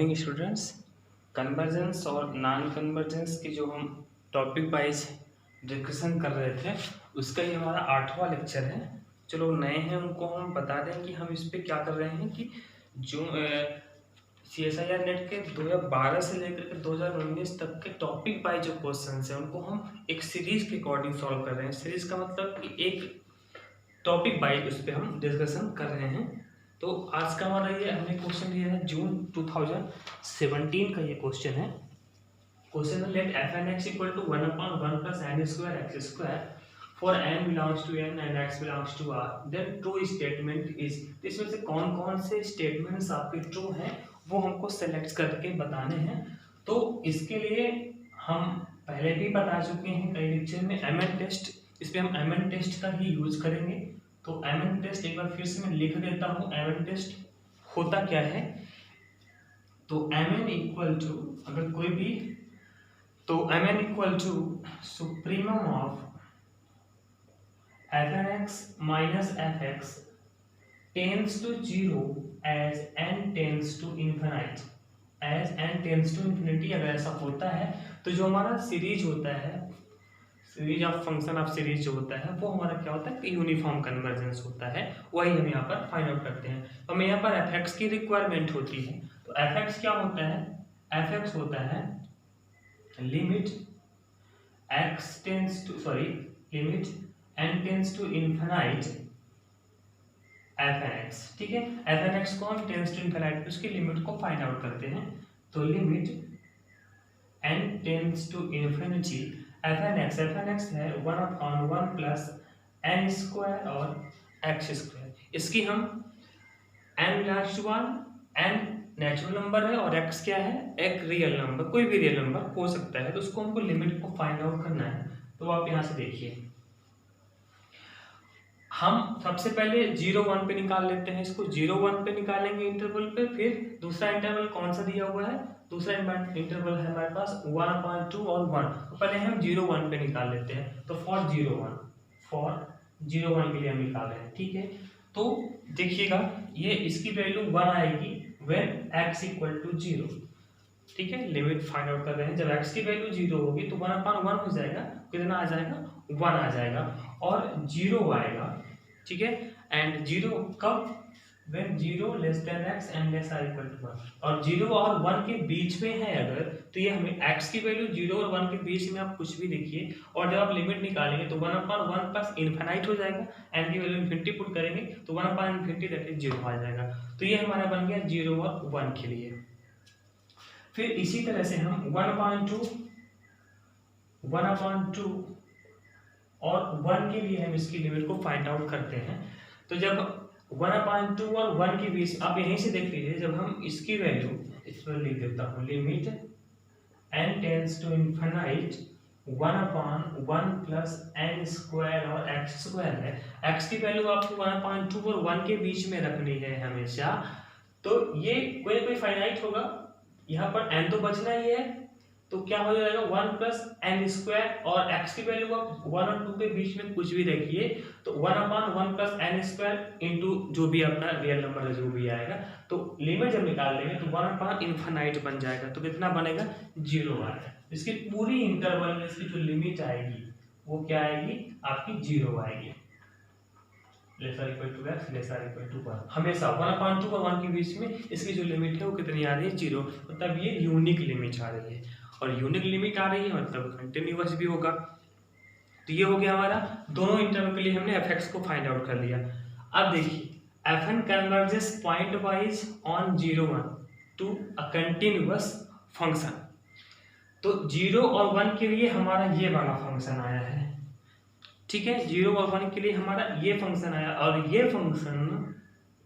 Morning students. Convergence और non convergence की जो हम टॉपिक वाइज डिस्कशन कर रहे थे उसका ये हमारा 8वां लेक्चर है। चलो नए हैं उनको हम बता दें कि हम इस पे क्या कर रहे हैं कि जो CSIR नेट के 2012 से लेकर के 2019 तक के टॉपिक वाइज जो क्वेश्चन हैं उनको हम एक सीरीज के अकॉर्डिंग सॉल्व कर रहे हैं। सीरीज का मतलब कि एक टॉपिक वाइज उस पर हम डिस्कशन कर रहे हैं। तो आज का हमारा ये हमने क्वेश्चन लिया है जून 2017 का ये क्वेश्चन है। क्वेश्चन है let fn(x) equal to 1/1 plus n square x square for n belongs to n and x belongs to r then true statement is. इसमें से कौन कौन से स्टेटमेंट्स आपके ट्रू हैं वो हमको सेलेक्ट करके बताने हैं। तो इसके लिए हम पहले भी बता चुके हैं कई लेक्चर में MN टेस्ट, इस पर हम MN टेस्ट का ही यूज करेंगे। तो MN टेस्ट एक बार फिर से मैं लिख देता हूँ। MN टेस्ट होता क्या है, तो MN इक्वल टू अगर कोई भी, तो MN equal to supremum of fnx minus fx tends to 0 as n tends to infinity. As n tends to infinity अगर ऐसा होता है तो जो हमारा सीरीज होता है, series of function of series जो होता है वो हमारा क्या होता है कि यूनिफॉर्म कन्वर्जेंस होता है। वही हम यहाँ पर फाइंड आउट करते हैं। हमें यहाँ पर fx की रिक्वायरमेंट होती है। तो fx क्या होता है, fx होता है limit x tends to limit n tends to infinity fnx। ठीक है, fnx को हम टेंस टू इन्फिनिटी उसकी लिमिट को फाइंड आउट करते हैं। तो limit n tends to infinity fnx है 1/1 प्लस n स्क्वायर और x स्क्वायर। इसकी हम n belongs to 1, n natural number है और x क्या है, एक रियल नंबर, कोई भी रियल नंबर हो सकता है। तो उसको हमको लिमिट को फाइंड आउट करना है। तो आप यहाँ से देखिए, हम सबसे पहले 0-1 पे निकाल लेते हैं। इसको 0-1 पे निकालेंगे इंटरवल पे। फिर दूसरा इंटरवल कौन सा दिया हुआ है, दूसरा इंटरवल है हमारे पास 1/2 और 1। तो पहले हम 0-1 पे निकाल लेते हैं। तो फॉर 0-1 के लिए हम निकाल रहे हैं। ठीक है, तो देखिएगा ये इसकी वैल्यू 1 आएगी व्हेन x इक्वल टू 0। ठीक है, लिमिट फाइंड आउट कर रहे हैं। जब x की वैल्यू 0 होगी तो 1/1 हो जाएगा, कितना आ जाएगा, 1 आ जाएगा और 0 आएगा। ठीक है, एंड 0 कब, when 0 less than x and less or equal to 1। और 0 और 1 के बीच में है अगर, तो ये हमें x की वैल्यू 0 और 1 के बीच में आप कुछ भी देखिए, और जब आप लिमिट निकालेंगे तो 1/1 प्लस इन्फिनाइट हो जाएगा। n की वैल्यू इन्फिनिटी पुट करेंगे तो 1/इन्फिनिटी दैट इज 0 आ जाएगा। तो ये हमारा बन गया 0 और 1 के लिए। फिर इसी तरह से हम 1/2 और 1 के लिए हम इसकी लिमिट को फाइंड आउट करते हैं। तो जब 1/2 और 1 के बीच, आप यहीं से देख लीजिए, जब हम इसकी वैल्यू, इस पर लिख देता हूँ, limit n tends to infinity 1/1 plus n square और x स्क्वायर है। x की वैल्यू आपको 1/2 और 1 के बीच में रखनी है हमेशा। तो ये कोई फाइनाइट होगा, यहाँ पर n तो बचना ही है। तो क्या हो जाएगा, 1 प्लस n स्क्वायर, और x की वैल्यू आप 1 और 2 के बीच में कुछ भी रखिए। तो 1/1 प्लस n स्क्वायर इंटू जो भी अपना रियल नंबर है जो भी आएगा। तो लिमिट जब निकाल लेंगे तो 1/इन्फिनिटी बन जाएगा। तो कितना बनेगा, 0 आएगा। इसकी पूरी इंटरवल में इसकी जो लिमिट आएगी वो क्या आएगी, आपकी 0 आएगी। Less or equal to x less or equal to 1, हमेशा 1/2 और 1 के बीच में इसकी जो लिमिट है वो कितनी आ रही है, 0। मतलब ये यूनिक लिमिट आ रही है, और यूनिक लिमिट आ रही है मतलब कंटिन्यूअस भी होगा। तो ये हो गया हमारा, दोनों इंटरवल के लिए हमने fx को फाइंड आउट कर लिया। अब देखिए fn converges pointwise on 0-1 to a continuous function. तो 0 और 1 के लिए हमारा ये वाला फंक्शन आया है। ठीक है, 0 और 1 के लिए हमारा ये फंक्शन आया, और ये फंक्शन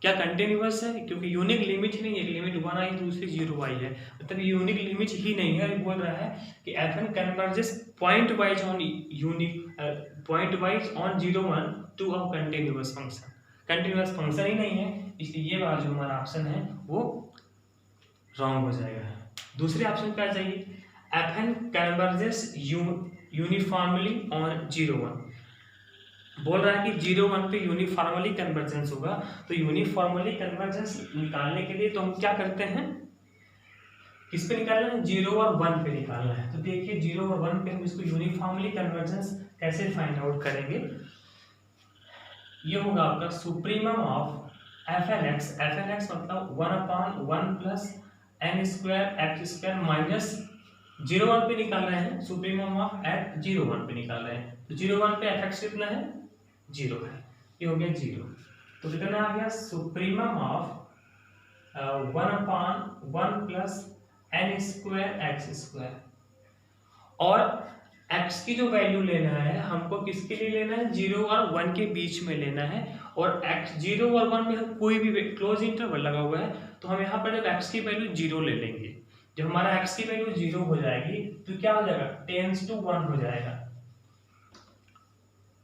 क्या कंटिन्यूअस है, क्योंकि यूनिक लिमिट ही नहीं है। लिमिट 1 आई दूसरी 0 आई है, मतलब यूनिक लिमिट ही नहीं है। बोल रहा है कि fn converges pointwise on 0-1 to a continuous function. Continuous function ही नहीं है, इसलिए ये वाला जो हमारा ऑप्शन है वो रॉन्ग हो जाएगा। दूसरे ऑप्शन क्या चाहिए, fn कन्वर्जेस यूनिफॉर्मली ऑन 0-1। बोल रहा है कि 0-1 पे यूनिफॉर्मली कन्वर्जेंस होगा। तो यूनिफॉर्मली कन्वर्जेंस निकालने के लिए तो हम क्या करते हैं, किस पे निकालना है, 0 और 1 पे निकालना है। तो देखिए 0 और 1 पे हम इसको यूनिफॉर्मली कन्वर्जेंस कैसे फाइंड आउट करेंगे। ये होगा आपका supremum of F N X मतलब 1/1 plus n square x square minus 0 1 पे निकाल रहे हैं, सुप्रीमम ऑफ एट 0 1 पे निकाल रहे हैं। तो 0 1 पे एफ एक्स कितना है, 0 है, ये हो गया 0। तो कितना आ गया, supremum of 1/1 plus n square x square. और x की जो वैल्यू लेना है हमको किसके लिए लेना है, 0 और 1 के बीच में लेना है। और x 0 और 1 में हम कोई भी क्लोज इंटरवल लगा हुआ है तो हम यहाँ पर जब x की वैल्यू 0 ले लेंगे, जब हमारा x की वैल्यू 0 हो जाएगी तो क्या हो जाएगा, टेंस टू 1 हो जाएगा।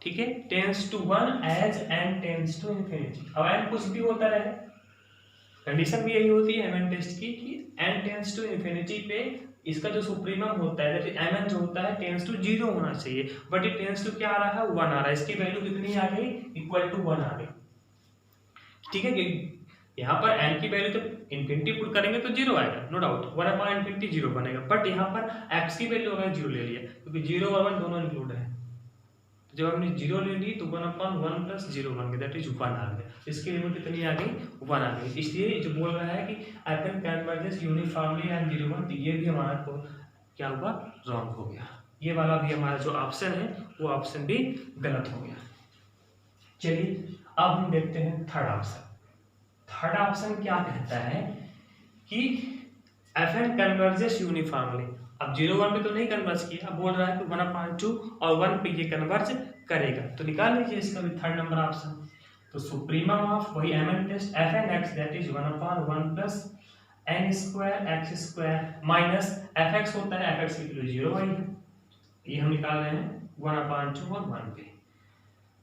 ठीक है, tends to 1 as n tends to infinity. अब n कुछ भी होता रहे, कंडीशन भी यही होती है mn टेस्ट की कि n टेंस टू इंफिनिटी पे इसका जो सुप्रीमम होता है दैट mn जो होता है टेंस टू 0 होना चाहिए, बट ये टेंस टू क्या आ रहा है, 1 आ रहा है। इसकी वैल्यू कितनी आ गई, इक्वल टू 1 आ गई। ठीक है, कि यहाँ पर n की वैल्यू तो इंफिनिटी पुट करेंगे तो 0 आएगा, नो डाउट, 1/∞ 0 बनेगा। बट यहाँ पर x की वैल्यू अगर 0 ले लिया क्योंकि 0 और 1 दोनों इंक्लूड है, जब हमने 0 ले ली तो 1/1 प्लस 0 बन गया, दैट इज 1 आ गया। इसकी लिमिट कितनी आ गई, 1 आ गई। इसलिए जो बोल रहा है कि एफएन कन्वर्जेस यूनिफॉर्मली एंड 0 1, तो ये भी हमारा को क्या हुआ, रॉन्ग हो गया। ये वाला भी हमारा जो ऑप्शन है वो ऑप्शन भी गलत हो गया। चलिए अब हम देखते हैं थर्ड ऑप्शन। थर्ड ऑप्शन क्या कहता है कि एफएन कन्वर्जेस यूनिफॉर्मली। अब 0 1 पे तो नहीं कन्वर्ज किया, अब बोल रहा है कि 1/2 और 1 पे ये कन्वर्ज करेगा। तो निकाल लीजिए इसका भी थर्ड नंबर ऑप्शन। तो सुप्रीमम ऑफ वही mn test fn x that is 1/1 plus n square x square minus fx होता है, fx की वैल्यू 0 आई है, ये हम निकाल रहे हैं 1/2 और 1 पे।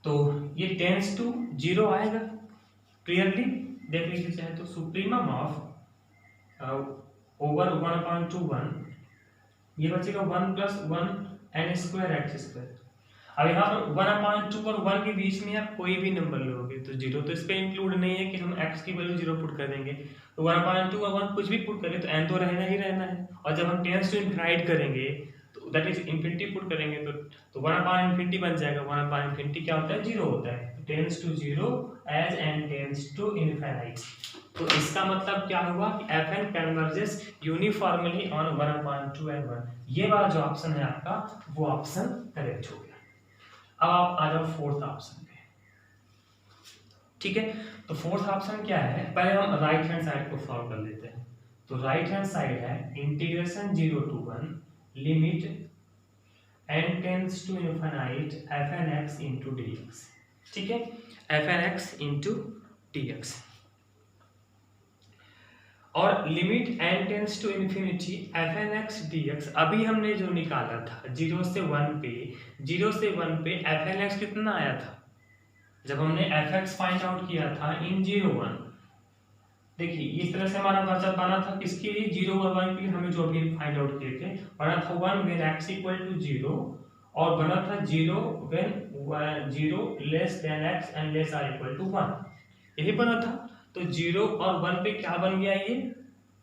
तो ये टेंस टू 0 आएगा, क्लियरली देख लीजिए चाहे तो। सुप्रीमम ऑफ ओवर 1/2 1, ये बचेगा 1 plus 1 n square x square. अब यहाँ पर 1/2 और 1 के बीच में आप कोई भी नंबर लोगे तो 0 तो इस पे इंक्लूड नहीं है कि हम x की वैल्यू 0 पुट कर देंगे। तो 1/2 और 1 कुछ भी पुट करें तो n तो रहना ही रहना है। और जब हम टेंस टू इनफिनाइट करेंगे तो दैट इज इंफिनिटी पुट करेंगे तो 1/∞ बन जाएगा। 1/∞ क्या होता है, 0 होता है। Tends to 0 as n tends to infinite. तो इसका मतलब क्या हुआ कि fn converges uniformly on 1/2 and 1। ये वाला जो ऑप्शन है आपका वो ऑप्शन करेक्ट हो गया। अब आप आ जाओ फोर्थ ऑप्शन पे। ठीक है, तो फोर्थ ऑप्शन क्या है, पहले हम राइट हैंड साइड को सॉल्व कर लेते हैं। तो राइट हैंड साइड है integration 0 to 1 limit n tends to infinite fn x into dx। ठीक है, fn x into dx और limit n tends to infinity fn x dx। अभी हमने जो निकाला था 0 से 1 पे, 0 से 1 पे fn x कितना आया था, जब हमने fx फाइंड आउट किया था इन 0 1। देखिए इस तरह से हमारा बचा बना था किसके लिए, 0 और 1 के लिए हमें जो अभी फाइंड आउट किए थे। बना था 1 व्हेन x इक्वल टू 0 और बना था 0 when 0 less than x and less or equal to 1, यही बना था। तो 0 और 1 पे क्या बन गया, ये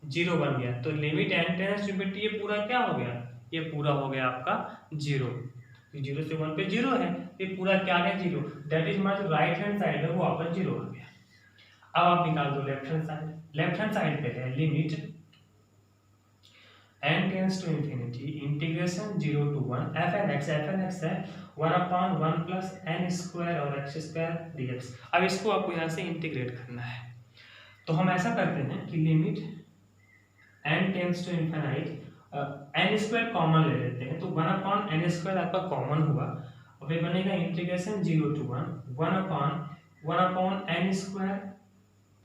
0 बन गया। तो limit n tends to infinity ये पूरा क्या हो गया, ये पूरा हो गया आपका 0। 0 से 1 पे 0 है, ये पूरा क्या है 0। दैट इज हमारा जो राइट हैंड साइड है वो आपका 0 आ गया। अब आप निकाल दो left hand side. Left hand side पे है limit n tends to infinity integration 0 to 1 fn x है 1/1 प्लस n स्क्वायर और x स्क्वायर dx। अब इसको आपको यहाँ से इंटीग्रेट करना है। तो हम ऐसा करते हैं कि limit n tends to infinite n square common ले लेते हैं। तो 1/n स्क्वायर आपका कॉमन हुआ, अब ये बनेगा इंटीग्रेशन 0 to 1 1/n स्क्वायर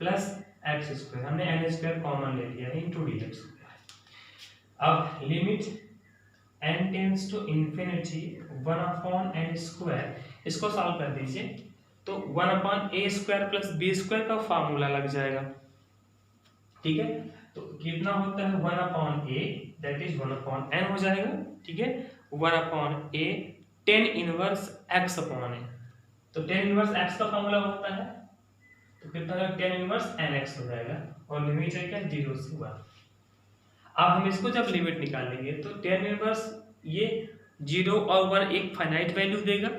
प्लस x स्क्वायर। हमने n स्क्वायर कॉमन ले लिया इनटू dx। अब limit n tends to infinity 1/n square, इसको सॉल्व कर दीजिए तो 1/a square plus b square का फार्मूला लग जाएगा। ठीक है, तो कितना होता है 1/a दैट इज 1/n हो जाएगा। ठीक है, 1/a tan inverse x upon a। तो tan इनवर्स x का फार्मूला होता है तो कितना tan इनवर्स nx हो जाएगा और लिमिट है क्या 0 से 1। अब हम इसको जब लिमिट निकालेंगे तो tan इनवर्स ये 0 और 1 एक फाइनाइट वैल्यू देगा,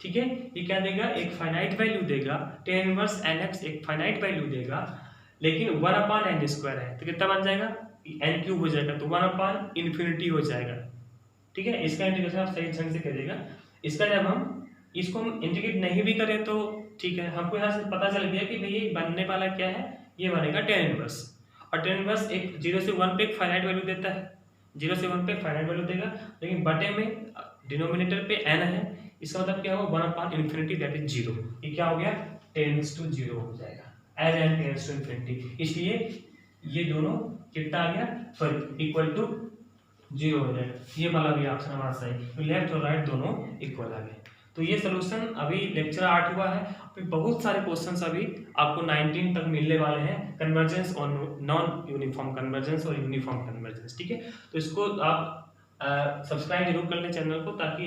ठीक है, ये क्या देगा, एक फाइनाइट वैल्यू देगा, tan इनवर्स nx एक फाइनाइट वैल्यू देगा, लेकिन 1/n² है तो कितना बन जाएगा, n³ हो जाएगा, तो 1/∞ हो जाएगा, ठीक है। इसका इंटीग्रेशन आप सही ढंग से करिएगा। इसका जब इसको हम इंटीग्रेट नहीं भी करें तो ठीक है, हमको यहाँ से पता चल गया कि भाई ये बनने वाला क्या है, ये बनेगा tan इनवर्स, और tan इनवर्स एक 0 से 1 पे एक फाइनाइट वैल्यू देता है, 0 से 1 पे फाइनाइट वैल्यू देगा, लेकिन बटे में डिनोमिनेटर पे n है, इसका मतलब क्या होगा 1/∞ दैट इज 0, ये क्या हो गया टेंड्स टू 0 हो जाएगा, as n tends to infinity, इसलिए ये दोनों कितना आ गया, सॉरी इक्वल टू 0 हो जाएगा। ये वाला भी ऑप्शन हमारा सही, तो लेफ्ट और राइट दोनों इक्वल आ गए। तो ये सोल्यूशन अभी लेक्चर 8 हुआ है, अभी बहुत सारे क्वेश्चंस अभी आपको 19 तक मिलने वाले हैं, कन्वर्जेंस और नॉन यूनिफॉर्म कन्वर्जेंस और यूनिफॉर्म कन्वर्जेंस, ठीक है। तो इसको आप सब्सक्राइब जरूर कर लें चैनल को, ताकि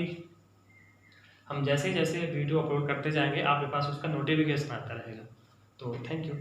हम जैसे जैसे वीडियो अपलोड करते जाएंगे आपके पास उसका नोटिफिकेशन आता रहेगा। तो थैंक यू।